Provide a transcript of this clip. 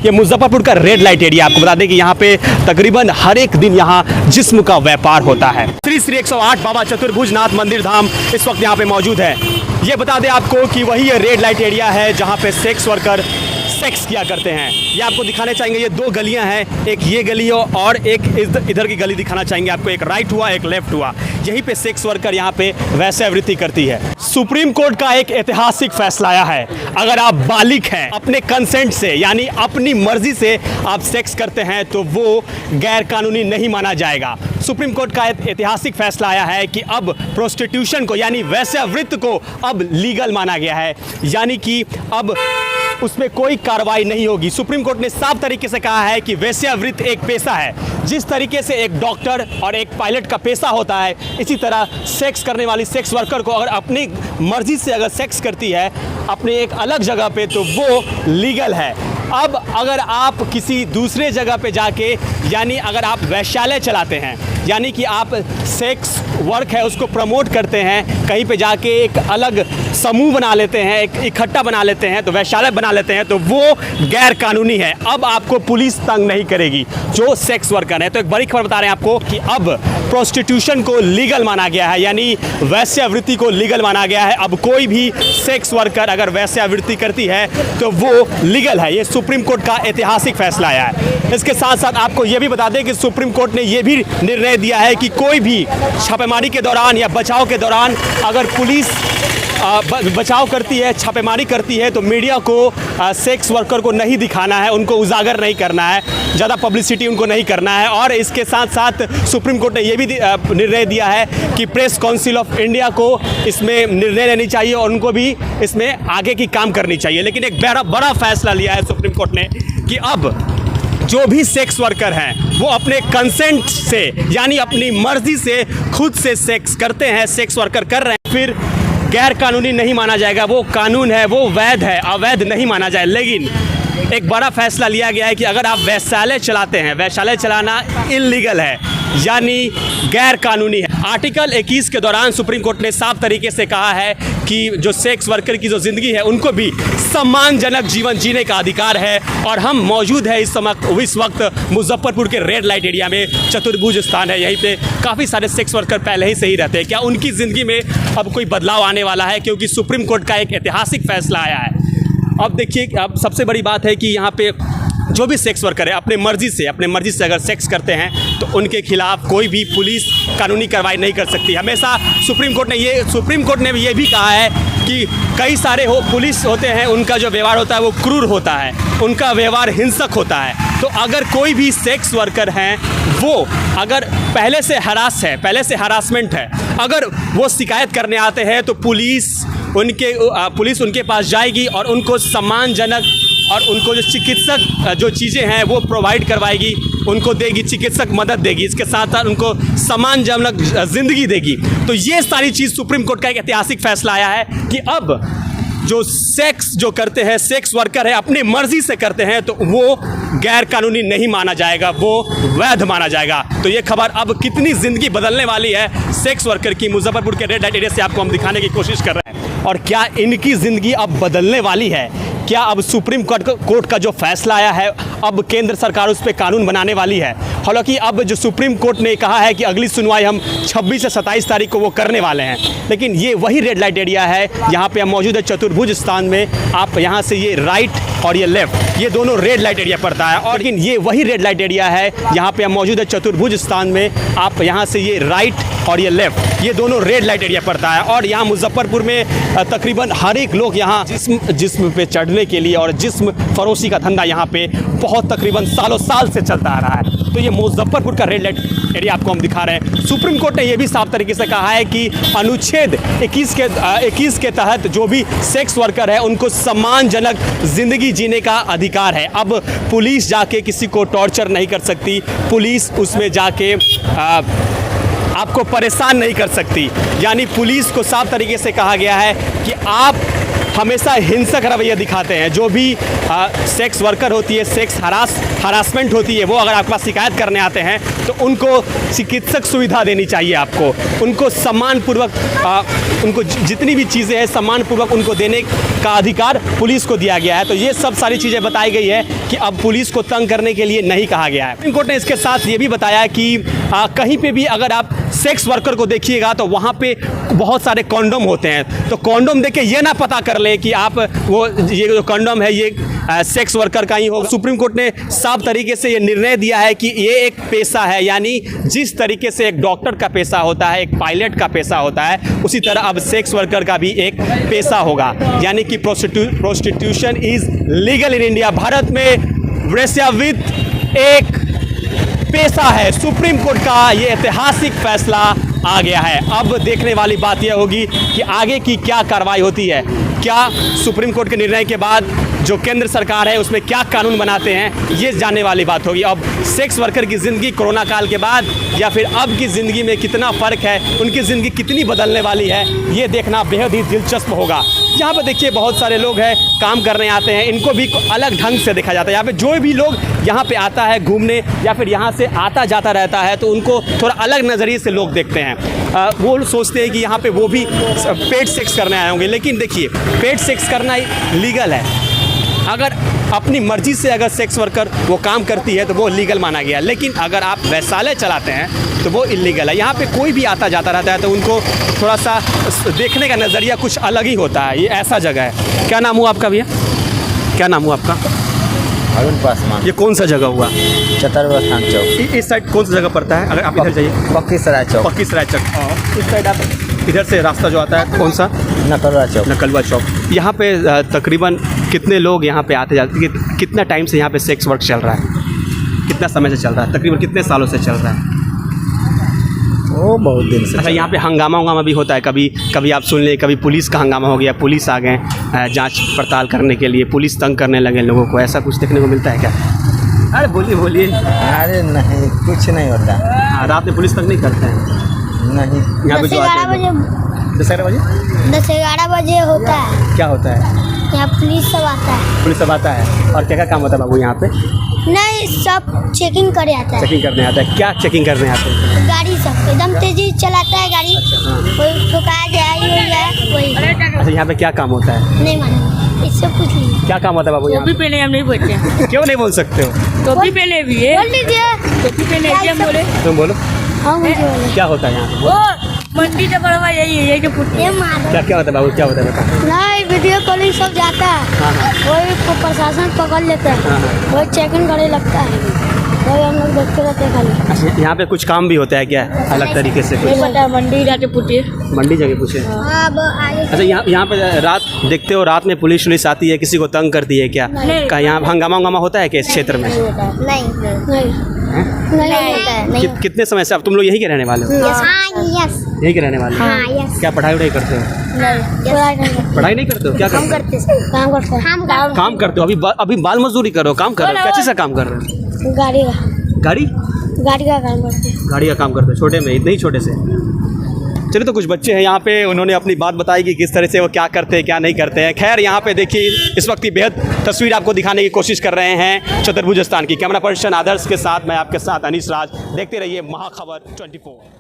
ये मुजफ्फरपुर का red light area. आपको बता दें कि यहाँ पे तकरीबन हर एक दिन यहाँ जिस्म का व्यापार होता है। श्री श्री 108 बाबा चतुर्भुजनाथ मंदिर धाम इस वक्त यहाँ पे मौजूद है। ये बता दें आपको कि वही ये रेड लाइट एरिया है जहाँ पे सेक्स वर्कर सेक्स किया करते हैं। ये आपको दिखाने चाहेंगे, ये दो गलियां हैं, एक ये गली हो और एक इधर की गली दिखाना चाहेंगे आपको। एक राइट हुआ, एक लेफ्ट हुआ। यहीं पे सेक्स वर्कर यहाँ पे वैश्यावृत्ति करती है। सुप्रीम कोर्ट का एक ऐतिहासिक फैसला आया है। अगर आप बालिग हैं, अपने कंसेंट से यानी अपनी मर्जी से आप सेक्स करते हैं तो वो गैर कानूनी नहीं माना जाएगा। सुप्रीम कोर्ट का ऐतिहासिक फैसला आया है कि अब प्रोस्टिट्यूशन को यानी वैश्यावृत्ति को अब लीगल माना गया है, यानी कि अब उसमें कोई कार्रवाई नहीं होगी। सुप्रीम कोर्ट ने साफ तरीके से कहा है कि वैश्यावृत्ति एक पेशा है। जिस तरीके से एक डॉक्टर और एक पायलट का पेशा होता है, इसी तरह सेक्स करने वाली सेक्स वर्कर को अगर अपनी मर्जी से अगर सेक्स करती है अपने एक अलग जगह पे तो वो लीगल है। अब अगर आप किसी दूसरे जगह पे जाके यानी अगर आप वैश्यालय चलाते हैं यानी कि आप सेक्स वर्क है उसको प्रमोट करते हैं, कहीं पे जाके एक अलग समूह बना लेते हैं, एक इकट्ठा बना लेते हैं, तो वैश्यालय बना लेते हैं, तो वो गैर कानूनी है। अब आपको पुलिस तंग नहीं करेगी जो सेक्स वर्कर है। तो एक बड़ी खबर बता रहे हैं आपको कि अब प्रोस्टिट्यूशन को लीगल माना गया है, यानी वैश्यावृत्ति को लीगल माना गया है। अब कोई भी सेक्स वर्कर अगर वैश्यावृत्ति करती है तो वो लीगल है। ये सुप्रीम कोर्ट का ऐतिहासिक फैसला आया है। इसके साथ साथ आपको ये भी बता दें कि सुप्रीम कोर्ट ने ये भी निर्णय दिया है कि कोई भी छापेमारी के दौरान या बचाव के दौरान अगर पुलिस बचाव करती है, छापेमारी करती है, तो मीडिया को सेक्स वर्कर को नहीं दिखाना है, उनको उजागर नहीं करना है, ज़्यादा पब्लिसिटी उनको नहीं करना है। और इसके साथ साथ सुप्रीम कोर्ट ने यह भी निर्णय दिया है कि प्रेस काउंसिल ऑफ इंडिया को इसमें निर्णय लेनी चाहिए और उनको भी इसमें आगे की काम करनी चाहिए। लेकिन एक बड़ा फैसला लिया है सुप्रीम कोर्ट ने कि अब जो भी सेक्स वर्कर हैं वो अपने कंसेंट से यानी अपनी मर्जी से खुद से सेक्स करते हैं, सेक्स वर्कर कर रहे हैं, फिर गैर कानूनी नहीं माना जाएगा। वो कानून है, वो वैध है, अवैध नहीं माना जाए। लेकिन एक बड़ा फैसला लिया गया है कि अगर आप वैश्यालय चलाते हैं, वैश्यालय चलाना इल्लीगल है यानी गैर कानूनी है। आर्टिकल 21 के दौरान सुप्रीम कोर्ट ने साफ तरीके से कहा है कि जो सेक्स वर्कर की जो ज़िंदगी है उनको भी सम्मानजनक जीवन जीने का अधिकार है। और हम मौजूद है इस वक्त मुजफ्फरपुर के रेड लाइट एरिया में, चतुर्भुज स्थान है, यहीं पे काफ़ी सारे सेक्स वर्कर पहले ही से ही रहते हैं। क्या उनकी ज़िंदगी में अब कोई बदलाव आने वाला है? क्योंकि सुप्रीम कोर्ट का एक ऐतिहासिक फैसला आया है। अब देखिए, अब सबसे बड़ी बात है कि यहाँ पे जो भी सेक्स वर्कर है अपने मर्जी से अगर सेक्स करते हैं तो उनके खिलाफ कोई भी पुलिस कानूनी कार्रवाई नहीं कर सकती। हमेशा सुप्रीम कोर्ट ने ये भी कहा है कि कई सारे पुलिस होते हैं, उनका जो व्यवहार होता है वो क्रूर होता है, उनका व्यवहार हिंसक होता है। तो अगर कोई भी सेक्स वर्कर हैं वो अगर पहले से हरासमेंट है, अगर वो शिकायत करने आते हैं तो पुलिस उनके पास जाएगी और उनको सम्मानजनक और उनको जो चिकित्सक जो चीज़ें हैं वो प्रोवाइड करवाएगी, उनको देगी, चिकित्सक मदद देगी, इसके साथ साथ उनको सम्मानजनक ज़िंदगी देगी। तो ये सारी चीज़ सुप्रीम कोर्ट का एक ऐतिहासिक फैसला आया है कि अब जो सेक्स जो करते हैं, सेक्स वर्कर है अपनी मर्जी से करते हैं तो वो गैर कानूनी नहीं माना जाएगा, वो वैध माना जाएगा। तो ये खबर अब कितनी ज़िंदगी बदलने वाली है सेक्स वर्कर की, मुजफ्फरपुर के रेड लाइट एरिया से आपको हम दिखाने की कोशिश कर रहे हैं। और क्या इनकी ज़िंदगी अब बदलने वाली है? क्या अब सुप्रीम कोर्ट का जो फैसला आया है अब केंद्र सरकार उस पर कानून बनाने वाली है? हालांकि अब जो सुप्रीम कोर्ट ने कहा है कि अगली सुनवाई हम 26 से 27 तारीख को वो करने वाले हैं, लेकिन ये वही रेड लाइट एरिया है, यहाँ पे हम मौजूद है चतुर्भुज स्थान में। आप यहाँ से ये राइट और ये लेफ्ट, ये दोनों रेड लाइट एरिया पड़ता है। और लेकिन ये वही रेड लाइट एरिया है, यहाँ पे हम मौजूद है चतुर्भुज स्थान में। आप यहाँ से ये राइट और ये लेफ्ट, ये दोनों रेड लाइट एरिया पड़ता है। और यहाँ मुजफ्फरपुर में तकरीबन हर एक लोग यहाँ जिस्म पे चढ़ने के लिए और जिस्म फरोशी का धंधा यहाँ पे बहुत तकरीबन सालों साल से चलता आ रहा है। तो ये मुजफ्फरपुर का रेड लाइट एरिया आपको हम दिखा रहे हैं। सुप्रीम कोर्ट ने यह भी साफ तरीके से कहा है कि अनुच्छेद 21 के तहत जो भी सेक्स वर्कर है उनको सम्मानजनक जिंदगी जीने का अधिकार है। अब पुलिस जाके किसी को टॉर्चर नहीं कर सकती, पुलिस उसमें जाके आपको परेशान नहीं कर सकती। यानी पुलिस को साफ तरीके से कहा गया है कि आप हमेशा हिंसक रवैया दिखाते हैं। जो भी सेक्स वर्कर होती है, सेक्स हरासमेंट होती है, वो अगर आपके पास शिकायत करने आते हैं तो उनको चिकित्सक सुविधा देनी चाहिए। आपको उनको सम्मानपूर्वक उनको जितनी भी चीज़ें हैं सम्मानपूर्वक उनको देने का अधिकार पुलिस को दिया गया है। तो ये सब सारी चीज़ें बताई गई है कि अब पुलिस को तंग करने के लिए नहीं कहा गया है। सुप्रीम कोर्ट ने इसके साथ ये भी बताया कि कहीं पे भी अगर आप सेक्स वर्कर को देखिएगा तो वहाँ पे बहुत सारे कॉन्डोम होते हैं, तो कॉन्डोम देख के ये ना पता कर ले कि आप वो ये जो कॉन्डोम है ये सेक्स वर्कर का ही होगा। सुप्रीम कोर्ट ने साफ तरीके से ये निर्णय दिया है कि ये एक पेशा है, यानी जिस तरीके से एक डॉक्टर का पेशा होता है, एक पायलट का पेशा होता है, उसी तरह अब सेक्स वर्कर का भी एक पेशा होगा। यानी कि prostitution is legal in India. Bharat में वेश्यावृत्ति एक पेशा है। सुप्रीम कोर्ट का ये ऐतिहासिक फैसला आ गया है। अब देखने वाली बात यह होगी कि आगे की क्या कार्रवाई होती है। क्या सुप्रीम कोर्ट के निर्णय के बाद जो केंद्र सरकार है उसमें क्या कानून बनाते हैं, ये जानने वाली बात होगी। अब सेक्स वर्कर की ज़िंदगी कोरोना काल के बाद या फिर अब की ज़िंदगी में कितना फ़र्क है, उनकी ज़िंदगी कितनी बदलने वाली है, ये देखना बेहद ही दिलचस्प होगा। यहाँ पर देखिए बहुत सारे लोग हैं काम करने आते हैं, इनको भी अलग ढंग से देखा जाता है। यहाँ पे जो भी लोग यहाँ पे आता है घूमने या फिर यहाँ से आता जाता रहता है तो उनको थोड़ा अलग नज़रिए से लोग देखते हैं। वो सोचते हैं कि यहाँ पे वो भी पेड सेक्स करने आए होंगे, लेकिन देखिए पेड सेक्स करना लीगल है। अगर अपनी मर्जी से अगर सेक्स वर्कर वो काम करती है तो वो लीगल माना गया, लेकिन अगर आप वैश्यालय चलाते हैं तो वो इलीगल है। यहाँ पे कोई भी आता जाता रहता है तो उनको थोड़ा सा देखने का नज़रिया कुछ अलग ही होता है। ये ऐसा जगह है। क्या नाम हुआ आपका भैया? क्या नाम हुआ आपका? अरुण पासवान। ये कौन सा जगह हुआ? चतुर्भुज स्थान चौक। इस साइड कौन सा जगह पड़ता है? अगर आप इधर जाइए, पक्की सराय चौक। पक्की सराय चौक। इस साइड आप इधर से रास्ता जो आता है कौन सा? नकलवा चौक। नकलवा चौक। यहाँ पे तकरीबन कितने लोग यहाँ पे आते जाते हैं? कितना टाइम से यहाँ पे सेक्स वर्क चल रहा है? कितना समय से चल रहा है? तकरीबन कितने सालों से चल रहा है? वो बहुत दिन से। अच्छा, यहाँ पे हंगामा भी होता है? कभी आप सुन ले, कभी पुलिस का हंगामा हो गया, पुलिस आ गए जांच पड़ताल करने के लिए, पुलिस तंग करने लगे लोगों को, ऐसा कुछ देखने को मिलता है क्या? अरे बोलिए। अरे नहीं, कुछ नहीं होता। रात में पुलिस तंग नहीं करते हैं? नहीं। यहाँ पे जो आते हैं 10-11 बजे होता है। क्या होता है? यहाँ पुलिस सब आता है। पुलिस सब आता है। और क्या क्या काम होता है बाबू यहाँ पे? नहीं, सब चेकिंग करे आता है। चेकिंग करने आता है। क्या चेकिंग करने आते हैं? गाड़ी सब एकदम तेजी चलाता है गाड़ी, कोई ठुकाया जाए वही। अच्छा, यहाँ पे क्या काम होता है? नहीं मालूम, इससे पूछ लीजिए। क्या काम होता है बाबू यहाँ टोपी पहने हम नहीं बोलते हैं। क्यों नहीं बोल सकते हो? टोपी पहने भी है। बोल लीजिए। टोपी पहने भी हम बोले। तुम बोलो। हाँ मुझे बोले। क्या होता है यहाँ पे? ओ मंडी से बड़वा यही है, यही जो पुट्टी। ये मारो। क्या होता है बाबू? क्या होता है बता। नहीं, वीडियो कॉलिंग सब जाता है। हाँ। वही प्रशासन पकड़ लेता है। हाँ। वही चेकिंग करने लगता है, वही हम लोग देखते रहते हैं खाली। अच्छा, यहाँ पे कुछ काम भी होता है क्या अलग तरीके से? नहीं पता, मंडी जाके पुट्टी। मंडी जगह पूछे। हाँ, अब आगे। अच्छा, यहाँ पे रात देखते हो, रात में पुलिस आती है, किसी को तंग करती है क्या? क्या यहाँ हंगामा होता है क्या इस क्षेत्र में? नहीं होता है। नहीं। कितने समय से? अब तुम लोग यहीं के रहने वाले हो? हाँ, यस। यहीं के रहने वाले हो? हाँ, यस। क्या पढ़ाई वढ़ाई करते हो? नहीं, पढ़ाई नहीं करते हो? क्या काम करते हो? काम करते हैं। काम करते हो? अभी बाल मजदूरी करो, काम कर रहे हो? क्या चीज़ का काम कर रहे हो? गाड़ी का गाड़ी का काम करते हैं। गाड़ी का काम करते हो? छोटे में, इतने ही छोटे से? चलिए, तो कुछ बच्चे हैं यहाँ पे, उन्होंने अपनी बात बताई कि किस तरह से वो क्या करते हैं क्या नहीं करते हैं। खैर, यहाँ पे देखिए इस वक्त की बेहद तस्वीर आपको दिखाने की कोशिश कर रहे हैं चतुर्भुज स्थान की। कैमरा पर्सन आदर्श के साथ मैं आपके साथ अनीश राज। देखते रहिए महाखबर 24।